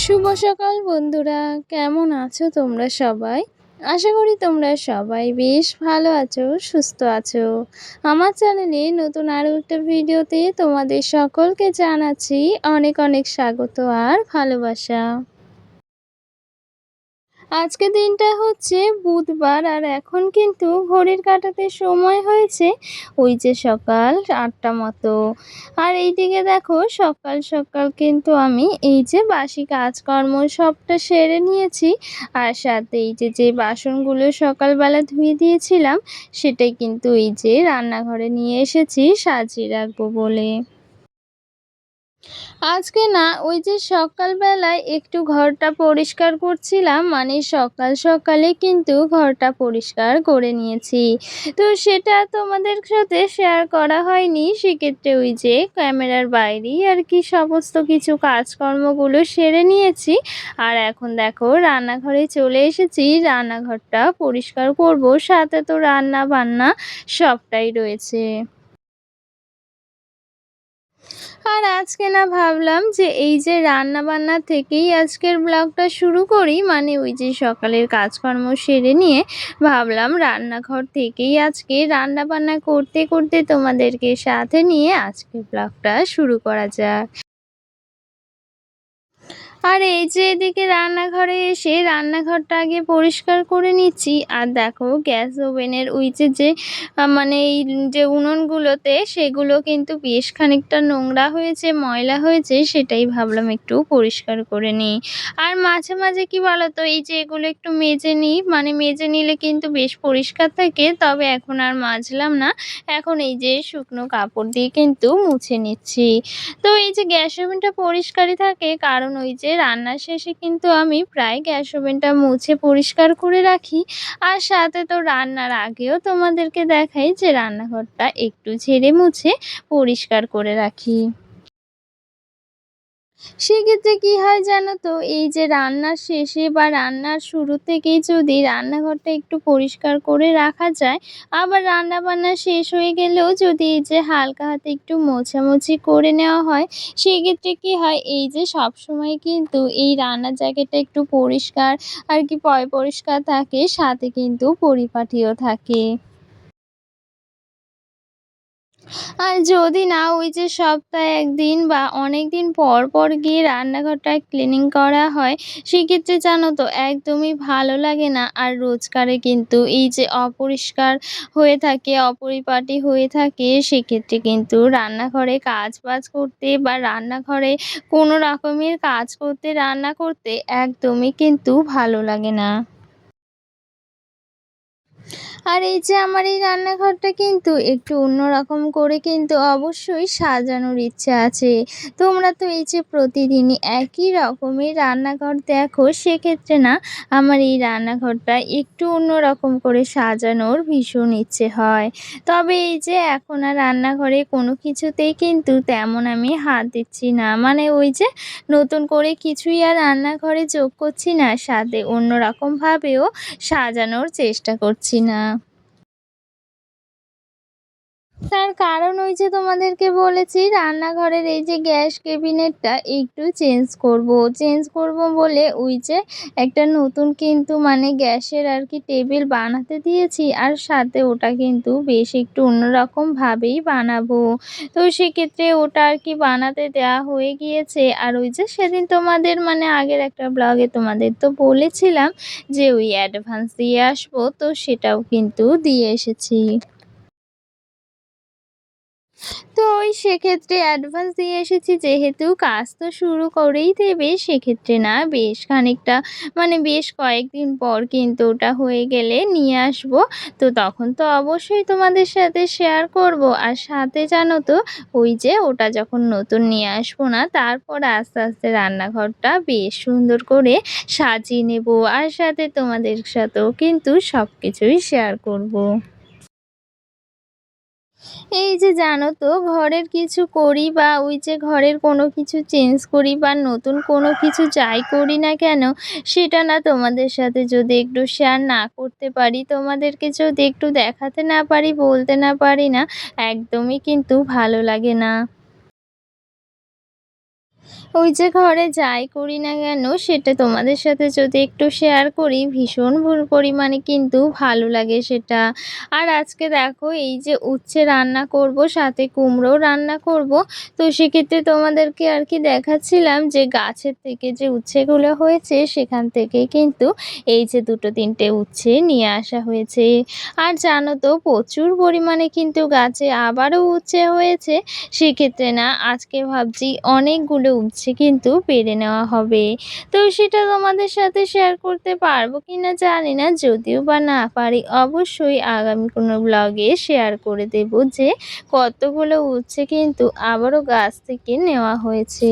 শুভ সকাল বন্ধুরা, কেমন আছো তোমরা সবাই? আশা করি তোমরা সবাই বেশ ভালো আছো, সুস্থ আছো। আমার চ্যানেলে নতুন আরও একটা ভিডিওতে তোমাদের সকলকে জানাচ্ছি অনেক অনেক স্বাগত আর ভালোবাসা। আজকের দিনটা হচ্ছে বুধবার আর এখন কিন্তু ঘড়ির কাঁটাতে সময় হয়েছে ওই যে সকাল ৮টা মতো। আর এইদিকে দেখো সকাল সকাল কিন্তু আমি এই যে বাসি কাজকর্ম সবটা সেরে নিয়েছি। আর সাথে এই যে বাসনগুলো সকালবেলা ধুয়ে দিয়েছিলাম সেটাই কিন্তু এই যে রান্নাঘরে নিয়ে এসেছি সাজিয়ে রাখবো বলে। আজকে না ওই যে সকালবেলায় একটু ঘরটা পরিষ্কার করছিলাম, মানে সকাল সকালে কিন্তু ঘরটা পরিষ্কার করে নিয়েছি। তো সেটা তোমাদের সাথে শেয়ার করা হয়নি, সেক্ষেত্রে ওই যে ক্যামেরার বাইরেই আর কি সমস্ত কিছু কাজকর্মগুলো সেরে নিয়েছি। আর এখন দেখো রান্নাঘরে চলে এসেছি, রান্নাঘরটা পরিষ্কার করব, সাথে তো রান্না বান্না সবটাই রয়েছে। আর আজকে না ভাবলাম যে এই যে রান্নাবান্না থেকেই আজকের ব্লগটা শুরু করি, মানে ওই যে সকালের কাজকর্ম সেরে নিয়ে ভাবলাম রান্নাঘর থেকেই আজকে রান্নাবান্না করতে করতে তোমাদেরকে সাথে নিয়ে আজকের ব্লগটা শুরু করা যাক। আর এই যে এদিকে রান্নাঘরে এসে রান্নাঘরটা আগে পরিষ্কার করে নিচ্ছি। আর দেখো গ্যাস ওভেনের ওই যে মানে এই যে উনুনগুলোতে সেগুলো কিন্তু বেশ খানিকটা নোংরা হয়েছে, ময়লা হয়েছে, সেটাই ভাবলাম একটু পরিষ্কার করে নিই। আর মাঝে মাঝে কি বলতো এই যে এগুলো একটু মেজে নিই, মানে মেজে নিলে কিন্তু বেশ পরিষ্কার থাকে, তবে এখন আর মাজলাম না, এখন এই যে শুকনো কাপড় দিয়ে কিন্তু মুছে নিচ্ছি। তো এই যে গ্যাস ওভেনটা পরিষ্কারই থাকে, কারণ ওই যে রান্নার শেষে কিন্তু আমি প্রায় গ্যাস ওভেনটা মুছে পরিষ্কার করে রাখি। আর সাথে তো রান্নার আগেও তোমাদেরকে দেখাই যে রান্নাঘরটা একটু ঝেড়ে মুছে পরিষ্কার করে রাখি। সেক্ষেত্রে কি হয় জানো তো, এই যে রান্নার শেষে বা রান্নার শুরু থেকেই যদি রান্নাঘরটা একটু পরিষ্কার করে রাখা যায়, আবার রান্নাবান্না শেষ হয়ে গেলেও যদি এই যে হালকা হাতে একটু মোছামুছি করে নেওয়া হয়, সেক্ষেত্রে কি হয় এই যে সবসময় কিন্তু এই রান্নার জায়গাটা একটু পরিষ্কার আর কি পরিষ্কার থাকে, সাথে কিন্তু পরিপাটিও থাকে। আর যদি না ওই যে সপ্তাহে ১ দিন বা অনেকদিন পর পর গিয়ে রান্নাঘরটা ক্লিনিং করা হয়, সেক্ষেত্রে জানো তো একদমই ভালো লাগে না। আর রোজকারে কিন্তু এই যে অপরিষ্কার হয়ে থাকে, অপরিপাটি হয়ে থাকে, সেক্ষেত্রে কিন্তু রান্নাঘরে কাজ-বাজ করতে বা রান্নাঘরে কোনো রকমের কাজ করতে, রান্না করতে একদমই কিন্তু ভালো লাগে না। আর এই যে আমার এই রান্নাঘরটা কিন্তু একটু অন্যরকম করে কিন্তু অবশ্যই সাজানোর ইচ্ছা আছে। তোমরা তো এই যে প্রতিদিনই একই রকমের রান্নাঘর দেখো, সেক্ষেত্রে না আমার এই রান্নাঘরটা একটু অন্যরকম করে সাজানোর ভীষণ ইচ্ছে হয়। তবে এই যে এখন আর রান্নাঘরে কোনো কিছুতেই কিন্তু তেমন আমি হাত দিচ্ছি না। মানে ওই যে নতুন করে কিছুই আর রান্নাঘরে যোগ করছি না, সাথে অন্যরকমভাবেও সাজানোর চেষ্টা করছি না। তার কারণ ওই যে তোমাদেরকে বলেছি রান্নাঘরের এই যে গ্যাস ক্যাবিনেটটা একটু চেঞ্জ করব বলে ওই যে একটা নতুন কিন্তু মানে গ্যাসের আর কি টেবিল বানাতে দিয়েছি, আর সাথে ওটা কিন্তু বেশ একটু অন্যরকম ভাবেই বানাবো। তো সেক্ষেত্রে ওটা আর কি বানাতে দেওয়া হয়ে গিয়েছে। আর ওই যে সেদিন তোমাদের মানে আগের একটা ব্লগে তোমাদের তো বলেছিলাম যে ওই অ্যাডভান্স দিয়ে আসবো, তো সেটাও কিন্তু দিয়ে এসেছি। তো ওই সেক্ষেত্রে অ্যাডভান্স দিয়ে এসেছি, যেহেতু কাজ তো শুরু করেই দেবে, সেক্ষেত্রে না বেশ খানিকটা মানে বেশ কয়েকদিন পর কিন্তু ওটা হয়ে গেলে নিয়ে আসবো। তো তখন তো অবশ্যই তোমাদের সাথে শেয়ার করব। আর সাথে জানো তো ওই যে ওটা যখন নতুন নিয়ে আসবো না, তারপর আস্তে আস্তে রান্নাঘরটা বেশ সুন্দর করে সাজিয়ে নেব, আর সাথে তোমাদের সাথেও কিন্তু সব কিছুই শেয়ার করব। এই যে জানো তো ঘরের কিছু করি বা ওই যে ঘরের কোনো কিছু চেঞ্জ করি বা নতুন কোনো কিছু যাই করি না কেন, সেটা না তোমাদের সাথে যদি একটু শেয়ার না করতে পারি, তোমাদেরকে যদি একটু দেখাতে না পারি, বলতে না পারি না, একদমই কিন্তু ভালো লাগে না। ওই যে ঘরে যাই করি না কেন সেটা তোমাদের সাথে যদি একটু শেয়ার করি ভীষণ পরিমাণে কিন্তু ভালো লাগে সেটা। আর আজকে দেখো এই যে উচ্ছে রান্না করব, সাথে কুমড়োও রান্না করব। তো সেক্ষেত্রে তোমাদেরকে আর কি দেখাচ্ছিলাম যে গাছের থেকে যে উচ্ছেগুলো হয়েছে সেখান থেকেই কিন্তু এই যে ২-৩টে উচ্ছে নিয়ে আসা হয়েছে। আর জানো তো প্রচুর পরিমাণে কিন্তু গাছে আবারও উচ্ছে হয়েছে। সেক্ষেত্রে না আজকে ভাবছি অনেকগুলো উচ্ছে কিন্তু পেড়ে নেওয়া হবে। তো সেটা তোমাদের সাথে শেয়ার করতে পারবো কিনা জানি না। যদিও বা না পারি অবশ্যই আগামী কোনো ব্লগে শেয়ার করে দেব যে কতগুলো উচ্ছে কিন্তু আবারও গাছ থেকে নেওয়া হয়েছে।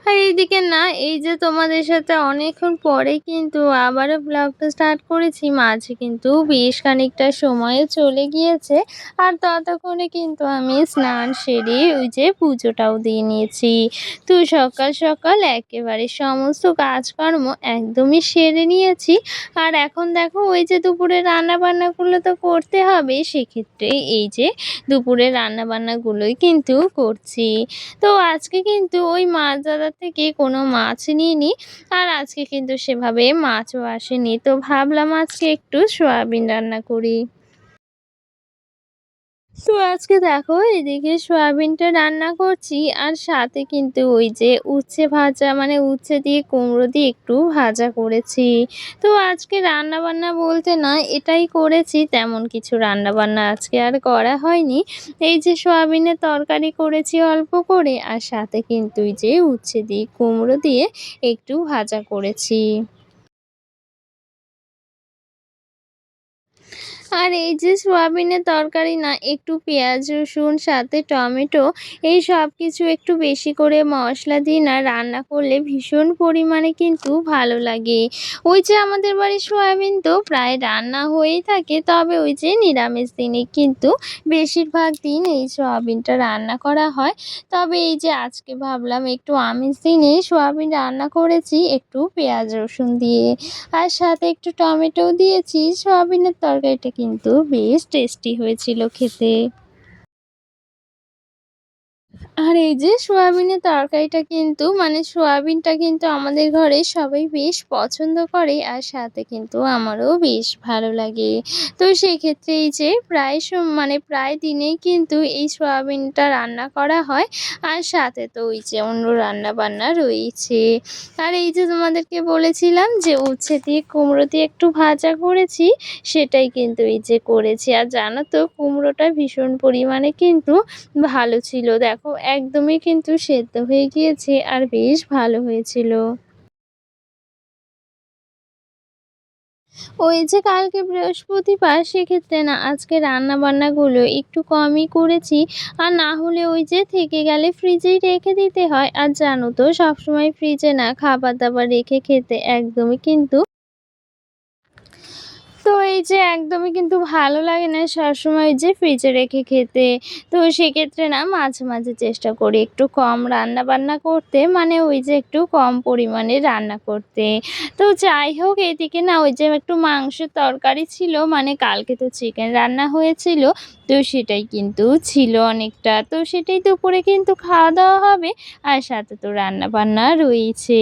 আর এইদিকে না এই যে তোমাদের সাথে অনেকক্ষণ পরে কিন্তু আবারও ব্লগটা স্টার্ট করেছি। মাঝে কিন্তু বেশ খানিকটা সময়ও চলে গিয়েছে। আর ততক্ষণে কিন্তু আমি স্নান সেরে ওই যে পুজোটাও দিয়ে নিয়েছি। তো সকাল সকাল একেবারে সমস্ত কাজকর্ম একদমই সেরে নিয়েছি। আর এখন দেখো ওই যে দুপুরে রান্নাবান্নাগুলো তো করতে হবে, সেক্ষেত্রে এই যে দুপুরের রান্নাবান্নাগুলোই কিন্তু করছি। তো আজকে কিন্তু ওই মাছ বাজার থেকে কোনো মাছ নিইনি। আর আজকে কিন্তু সেভাবে মাছও আসেনি। তো ভাবলাম আজকে একটু সয়াবিন রান্না করি। তো আজকে দেখো এদিকে সয়াবিনটা রান্না করছি আর সাথে কিন্তু ওই যে উচ্ছে ভাজা, মানে উচ্ছে দিয়ে কুমড়ো দিয়ে একটু ভাজা করেছি। তো আজকে রান্না বান্না বলতে না এটাই করেছি, তেমন কিছু রান্না বান্না আজকে আর করা হয়নি। এই যে সয়াবিনের তরকারি করেছি অল্প করে, আর সাথে কিন্তু ওই যে উচ্ছে দিয়ে কুমড়ো দিয়ে একটু ভাজা করেছি। আর এই যে সোয়াবিনের তরকারি না একটু পেঁয়াজ রসুন সাথে টমেটো এই সব কিছু একটু বেশি করে মশলা দিয়ে না রান্না করলে ভীষণ পরিমাণে কিন্তু ভালো লাগে। ওই যে আমাদের বাড়ির সোয়াবিন তো প্রায় রান্না হয়েই থাকে, তবে ওই যে নিরামিষ দিনে কিন্তু বেশিরভাগ দিন এই সোয়াবিনটা রান্না করা হয়। তবে এই যে আজকে ভাবলাম একটু আমিষ দিনে সোয়াবিন রান্না করেছি একটু পেঁয়াজ রসুন দিয়ে, আর সাথে একটু টমেটোও দিয়েছি। সয়াবিনের তরকারিটা কিন্তু বেশ টেস্টি হয়েছিল খেতে। আর এই যে সোয়াবিনের তরকারিটা কিন্তু, মানে সোয়াবিনটা কিন্তু আমাদের ঘরে সবাই বেশ পছন্দ করে, আর সাথে কিন্তু আমারও বেশ ভালো লাগে। তো সেক্ষেত্রে এই যে প্রায় মানে প্রায় দিনেই কিন্তু এই সোয়াবিনটা রান্না করা হয়। আর সাথে তো ওই যে অন্য রান্না বান্না রয়েছে। আর এই যে তোমাদেরকে বলেছিলাম যে উচ্ছে দিয়ে কুমড়ো দিয়ে একটু ভাজা করেছি, সেটাই কিন্তু এই যে করেছি। আর জানো তো কুমড়োটা ভীষণ পরিমাণে কিন্তু ভালো ছিল। দেখো একদমই কিন্তু সেদ্ধ হয়ে গিয়েছে আর বেশ ভালো হয়েছিল। ওই যে কালকে বৃহস্পতিবার, সেক্ষেত্রে না আজকে রান্না-বান্নাগুলো একটু কমই করেছি। আর না হলে ওই যে থেকে গেলে ফ্রিজেই রেখে দিতে হয়। আর জানো তো সবসময় ফ্রিজে না খাবার-দাবার রেখে খেতে একদমই কিন্তু, তো এই যে একদমই কিন্তু ভালো লাগে না সবসময় ওই যে ফ্রিজে রেখে খেতে। তো সেক্ষেত্রে না মাঝে, মাঝে চেষ্টা করি একটু কম রান্না-বান্না করতে, মানে ওই যে একটু কম পরিমাণে রান্না করতে। তো যাই হোক এদিকে না ওই যে একটু মাংসের তরকারি ছিল, মানে কালকে তো চিকেন রান্না হয়েছিল। তো সেটাই কিন্তু ছিল অনেকটা। তো সেটাই দুপুরে কিন্তু খাওয়া-দাওয়া হবে। আর সাথে তো রান্না-বান্না রয়েছে।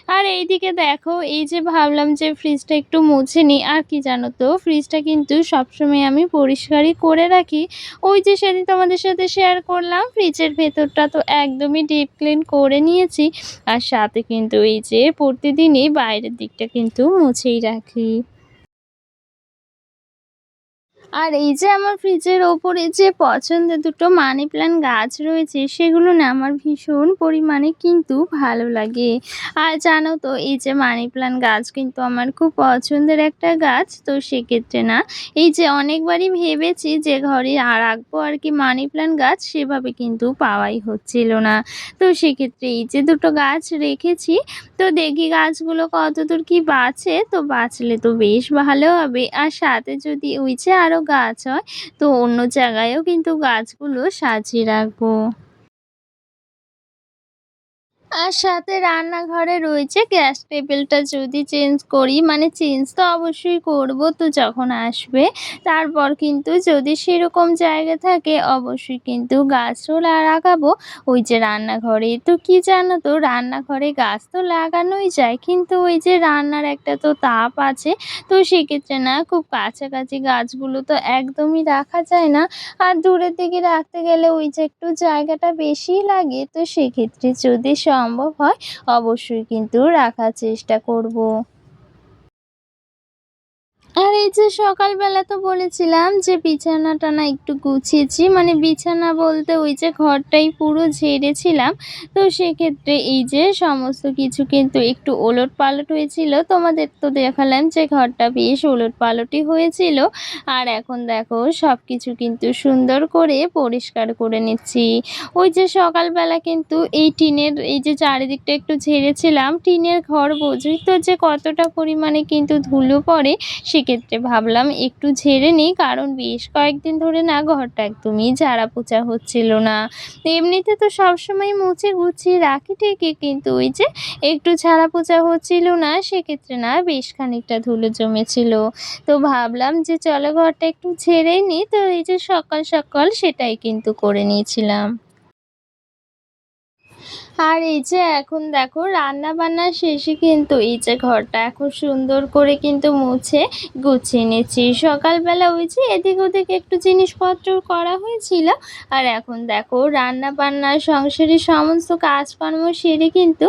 আর এইদিকে দেখো এই যে ভাবলাম যে ফ্রিজটা একটু মুছে নিই। আর কি জানো তো ফ্রিজটা কিন্তু সবসময় আমি পরিষ্কারই করে রাখি। ওই যে সেদিন তোমাদের সাথে শেয়ার করলাম ফ্রিজের ভেতরটা তো একদমই ডিপ ক্লিন করে নিয়েছি। আর সাথে কিন্তু এই যে প্রতিদিনই বাইরের দিকটা কিন্তু মুছেই রাখি। আর এই যে আমার ফ্রিজের ওপরে যে পছন্দের দুটো মানি প্ল্যান্ট গাছ রয়েছে সেগুলো না আমার ভীষণ পরিমাণে কিন্তু ভালো লাগে। আর জানো তো এই যে মানি প্ল্যান্ট গাছ কিন্তু আমার খুব পছন্দের একটা গাছ। তো সেক্ষেত্রে না এই যে অনেকবারই ভেবেছি যে ঘরে রাখবো আর কি মানি প্ল্যান্ট গাছ, সেভাবে কিন্তু পাওয়াই হচ্ছিল না। তো সেক্ষেত্রে এই যে দুটো গাছ রেখেছি। তো দেখি গাছগুলো কতদূর কি বাঁচে, তো বাঁচলে তো বেশ ভালো হবে। আর সাথে যদি ওই যে আরো গাছ হয় তো অন্য জায়গায়ও কিন্তু গাছগুলো সাজিয়ে রাখবো। আর সাথে রান্নাঘরে রয়েছে গ্যাস টেবিলটা যদি চেঞ্জ করি, মানে চেঞ্জ তো অবশ্যই করব তো যখন আসবে। তারপর কিন্তু যদি সেরকম জায়গা থাকে অবশ্যই কিন্তু গাছও লাগাবো ওই যে রান্নাঘরে। তো কি জানো তো, রান্নাঘরে গাছ তো লাগানোই যায়, কিন্তু ওই যে রান্নার একটা তো তাপ আছে। তো সেক্ষেত্রে না খুব কাছাকাছি গাছগুলো তো একদমই রাখা যায় না। আর দূরের দিকে রাখতে গেলে ওই যে একটু জায়গাটা বেশিই লাগে। তো সেক্ষেত্রে যদি সম্ভব হয় অবশ্যই কিন্তু রাখার চেষ্টা করব। আর এই যে সকালবেলা তো বলেছিলাম যে বিছানাটা না একটু গুছিয়েছি। মানে বিছানা বলতে ওই যে ঘরটাই পুরো ঝেড়েছিলাম। তো সেক্ষেত্রে এই যে সমস্ত কিছু কিন্তু একটু ওলটপালট হয়েছিল। তোমাদের তো দেখালাম যে ঘরটা বেশ ওলটপালটই হয়েছিল। আর এখন দেখো সবকিছু কিন্তু সুন্দর করে পরিষ্কার করে নিচ্ছি। ওই যে সকালবেলা কিন্তু এই টিনের এই যে চারিদিকটা একটু ঝেড়েছিলাম। টিনের ঘর বোঝোই তো যে কতটা পরিমাণে কিন্তু ধুলো পড়ে। সেক্ষেত্রে ভাবলাম একটু ঝেড়ে নিই, কারণ বেশ কয়েকদিন ধরে না ঘরটা একদমই ঝাড়া পোছা হচ্ছিল না। এমনিতে তো সবসময় মুছে গুছিয়ে রাখি ঠিকই, কিন্তু ওই যে একটু ঝাড়া পোছা হচ্ছিল না, সেক্ষেত্রে না বেশ খানিকটা ধুলো জমেছিল। তো ভাবলাম যে চলো ঘরটা একটু ঝেড়েই নিই, তো এই যে সকাল সকাল সেটাই কিন্তু করে নিয়েছিলাম। আর এই যে এখন দেখো রান্না-বান্না শেষে কিন্তু এই যে ঘরটা এখন সুন্দর করে কিন্তু মুছে গুছিয়ে নিচ্ছি। সকালবেলা ওই যে এদিক ওদিক একটু জিনিসপত্র করা হয়েছিল। আর এখন দেখো রান্না-বান্না সংসারের সমস্ত কাজকর্ম সেরে কিন্তু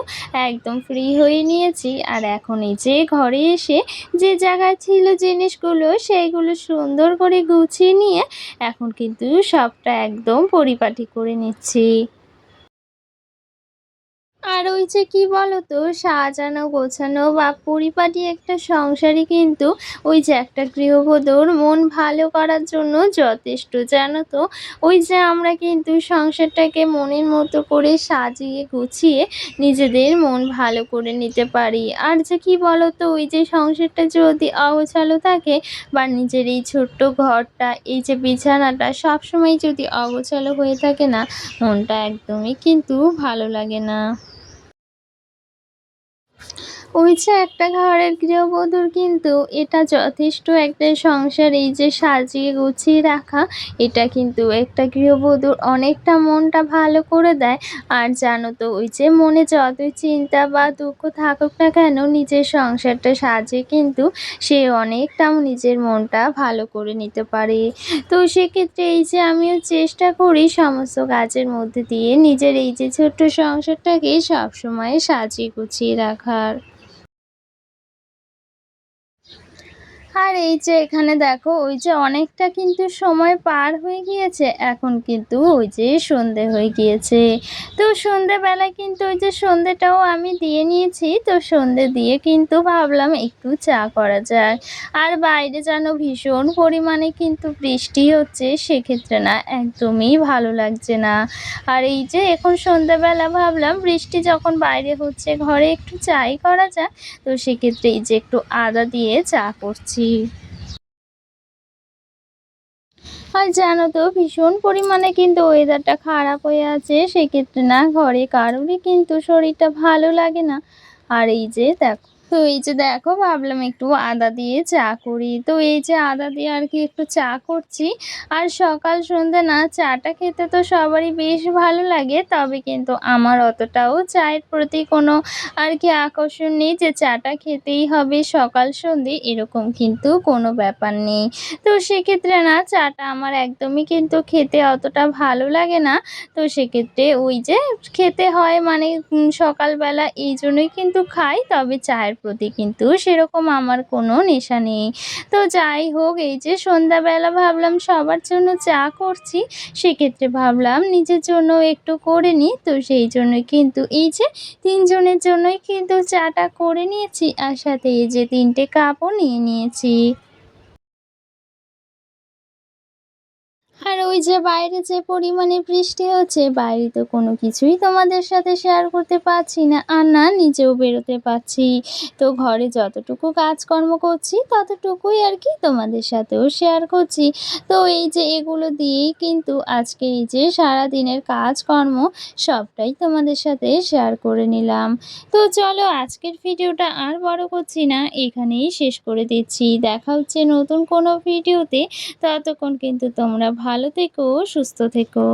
একদম ফ্রি হয়ে নিয়েছি। আর এখন এই যে ঘরে এসে যে জায়গায় ছিল জিনিসগুলো সেইগুলো সুন্দর করে গুছিয়ে নিয়ে এখন কিন্তু সবটা একদম পরিপাটি করে নিচ্ছি। আর ওই যে কি বলতো, সাজানো গোছানো বা পরিপাটি একটা সংসারই কিন্তু ওই যে একটা গৃহবধূর মন ভালো করার জন্য যথেষ্ট, জানো তো। ওই যে আমরা কিন্তু সংসারটাকে মনের মতো করে সাজিয়ে গুছিয়ে নিজেদের মন ভালো করে নিতে পারি। আর যে কি বলতো, ওই যে সংসারটা যদি অগোছালো থাকে বা নিজের এই ছোট্ট ঘরটা এই যে বিছানাটা সবসময় যদি অগোছালো হয়ে থাকে না, মনটা একদমই কিন্তু ভালো লাগে না। ওই যে একটা ঘরের গৃহবধূর কিন্তু এটা যথেষ্ট একটা সংসার এই যে সাজিয়ে গুছিয়ে রাখা, এটা কিন্তু একটা গৃহবধূর অনেকটা মনটা ভালো করে দেয়। আর জানো তো ওই যে মনে যতই চিন্তা বা দুঃখ থাকুক না কেন, নিজের সংসারটা সাজিয়ে কিন্তু সে অনেকটাও নিজের মনটা ভালো করে নিতে পারে। তো সেক্ষেত্রে এই যে আমিও চেষ্টা করি সমস্ত কাজের মধ্যে দিয়ে নিজের এই যে ছোট্ট সংসারটাকে সবসময় সাজিয়ে গুছিয়ে রাখার। আর এই যে এখানে দেখো ওই যে অনেকটা কিন্তু সময় পার হয়ে গিয়েছে, এখন কিন্তু ওই যে সন্ধে হয়ে গিয়েছে। তো সন্ধেবেলায় কিন্তু ওই যে সন্ধেটাও আমি দিয়ে নিয়েছি। তো সন্ধে দিয়ে কিন্তু ভাবলাম একটু চা করা যায়। আর বাইরে যেন ভীষণ পরিমাণে কিন্তু বৃষ্টি হচ্ছে, সেক্ষেত্রে না একদমই ভালো লাগছে না। আর এই যে এখন সন্ধ্যাবেলা ভাবলাম বৃষ্টি যখন বাইরে হচ্ছে ঘরে একটু চাই করা যাক। তো সেক্ষেত্রে এই যে একটু আদা দিয়ে চা করছি। আর জানো তো ভীষণ পরিমাণে কিন্তু ওয়েদারটা খারাপ হয়ে আছে, সেক্ষেত্রে না ঘরে কারোরই কিন্তু শরীরটা ভালো লাগে না। আর এই যে দেখো, তো এই যে দেখো ভাবলাম একটু আদা দিয়ে চা করি। তো এই যে আদা দিয়ে আর কি একটু চা করছি। আর সকাল সন্ধ্যা না চাটা খেতে তো সবারই বেশ ভালো লাগে, তবে কিন্তু আমার অতটাও চায়ের প্রতি কোনো আর কি আকর্ষণ নেই যে চাটা খেতেই হবে সকাল সন্ধে, এরকম কিন্তু কোনো ব্যাপার নেই। তো সেক্ষেত্রে না চাটা আমার একদমই কিন্তু খেতে অতটা ভালো লাগে না। তো সেক্ষেত্রে ওই যে খেতে হয় মানে সকালবেলা এইজন্যই কিন্তু খাই। তবে চায়ের প্রতি কিন্তু সেরকম আমার কোনো নেশা নেই। তো যাই হোক, এই যে সন্ধ্যাবেলা ভাবলাম সবার জন্য চা করছি, সেক্ষেত্রে ভাবলাম নিজের জন্যও একটু করে নিই। তো সেই জন্যই কিন্তু এই যে ৩ জনের জন্যই কিন্তু চাটা করে নিয়েছি, আর সাথে এই যে ৩ টে কাপও নিয়ে নিয়েছি। আর ওই যে বাইরে যে পরিমাণে বৃষ্টি হচ্ছে, বাইরে তো কোনো কিছুই তোমাদের সাথে শেয়ার করতে পারছি না, আর না নিজেও বেরোতে পারছি। তো ঘরে যতটুকু কাজকর্ম করছি ততটুকুই আর কি তোমাদের সাথেও শেয়ার করছি। তো এই যে এগুলো দিয়েই কিন্তু আজকে এই যে সারাদিনের কাজকর্ম সবটাই তোমাদের সাথে শেয়ার করে নিলাম। তো চলো আজকের ভিডিওটা আর বড় করছি না, এখানেই শেষ করে দিচ্ছি। দেখা হচ্ছে নতুন কোনো ভিডিওতে। ততক্ষণ কিন্তু তোমরা ভালো থেকো, সুস্থ থেকো।